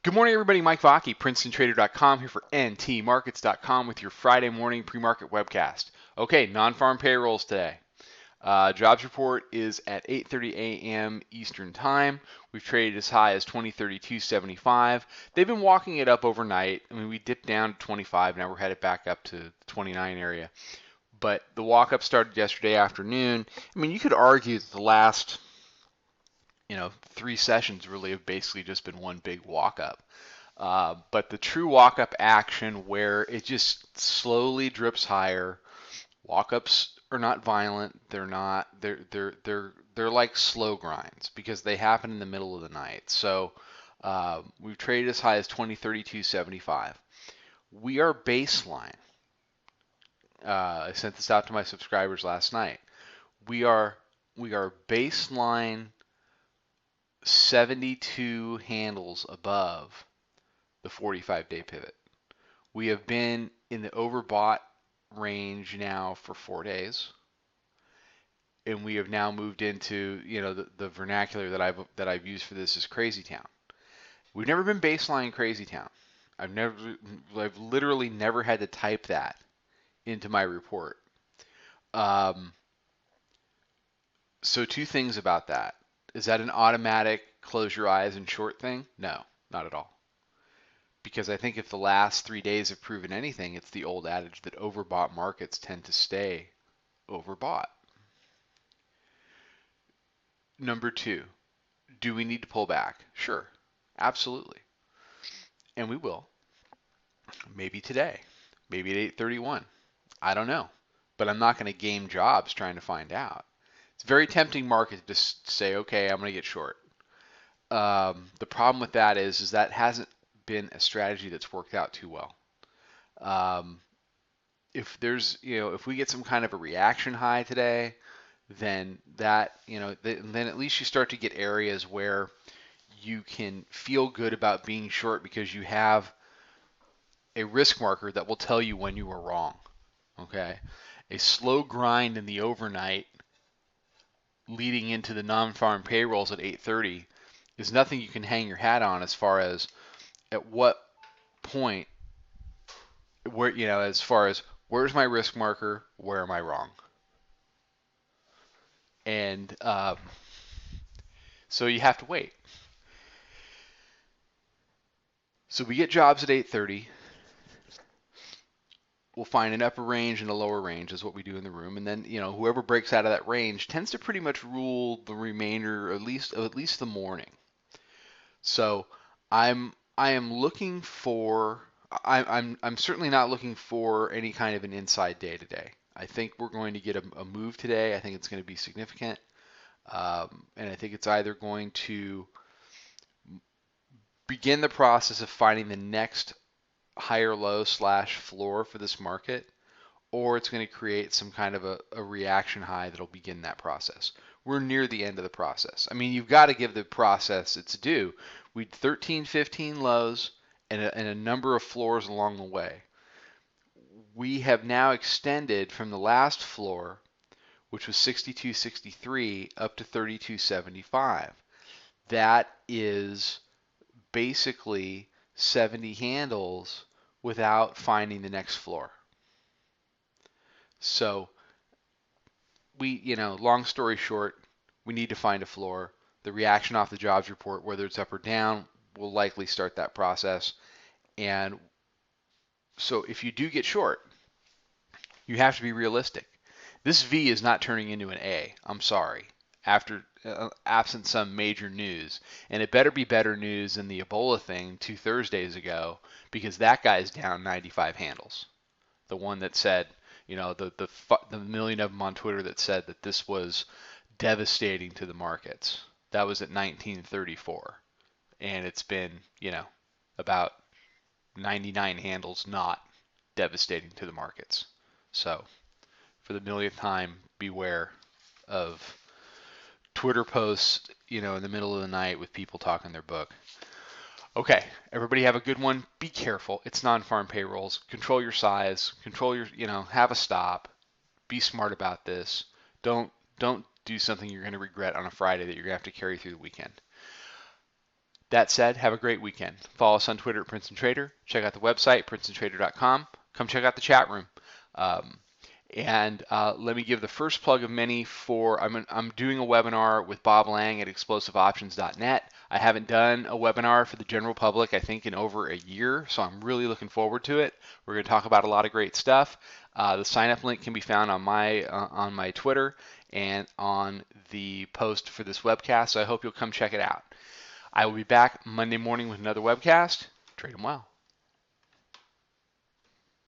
Good morning, everybody. Mike Vaki, Princetontrader.com, here for NTMarkets.com with your Friday morning pre-market webcast. Okay, non-farm payrolls today. Jobs report is at 8:30 a.m. Eastern Time. We've traded as high as 2032.75. They've been walking it up overnight. I mean, we dipped down to 25. Now we're headed back up to the 29 area. But the walk-up started yesterday afternoon. I mean, you could argue that the last 3 sessions really have basically just been one big walk up. But the true walk up action where it just slowly drips higher, walk ups are not violent. They're not. They're like slow grinds because they happen in the middle of the night. So we've traded as high as 2032.75. We are baseline. I sent this out to my subscribers last night. We are baseline 72 handles above the 45-day pivot. We have been in the overbought range now for 4 days, and we have now moved into the vernacular that I've used for this is Crazytown. We've never been baseline Crazytown. I've literally never had to type that into my report. So two things about that. Is that an automatic close your eyes and short thing? No, not at all. Because I think if the last 3 days have proven anything, it's the old adage that overbought markets tend to stay overbought. Number two, do we need to pull back? Sure, absolutely. And we will. Maybe today, maybe at 8:31. I don't know. But I'm not going to game jobs trying to find out. It's a very tempting market to just say, okay, I'm going to get short. The problem with that is that hasn't been a strategy that's worked out too well. If there's, if we get some kind of a reaction high today, then that, then at least you start to get areas where you can feel good about being short because you have a risk marker that will tell you when you were wrong. Okay, a slow grind in the overnight leading into the non-farm payrolls at 8:30 is nothing you can hang your hat on as far as at what point where as far as where's my risk marker, where am I wrong? And so you have to wait. So we get jobs at 8:30. We'll find an upper range and a lower range is what we do in the room, and then whoever breaks out of that range tends to pretty much rule the remainder, at least the morning. So I am looking for. I'm certainly not looking for any kind of an inside day today. I think we're going to get a move today. I think it's going to be significant, and I think it's either going to begin the process of finding the next higher low / floor for this market, or it's going to create some kind of a reaction high that'll begin that process. We're near the end of the process. I mean, you've got to give the process its due. We had 13, 15 lows and a number of floors along the way. We have now extended from the last floor, which was 62.63, up to 32.75. That is basically 70 handles without finding the next floor. So long story short, we need to find a floor. The reaction off the jobs report, whether it's up or down, will likely start that process. And so if you do get short, you have to be realistic. This V is not turning into an A. I'm sorry. After absent some major news, and it better be better news than the Ebola thing 2 Thursdays ago, because that guy's down 95 handles. The one that said, the million of them on Twitter that said that this was devastating to the markets. That was at 1934, and it's been, about 99 handles not devastating to the markets. So, for the millionth time, beware of Twitter posts, in the middle of the night with people talking their book. Okay, everybody have a good one. Be careful. It's non-farm payrolls. Control your size. Control your, have a stop. Be smart about this. Don't do something you're going to regret on a Friday that you're going to have to carry through the weekend. That said, have a great weekend. Follow us on Twitter at Princeton Trader. Check out the website, princetontrader.com. Come check out the chat room. Um, and let me give the first plug of many for I'm doing a webinar with Bob Lang at explosiveoptions.net. I haven't done a webinar for the general public, I think, in over a year, so I'm really looking forward to it. We're going to talk about a lot of great stuff. The sign up link can be found on my Twitter and on the post for this webcast, so I hope you'll come check it out. I will be back Monday morning with another webcast. Trade them well.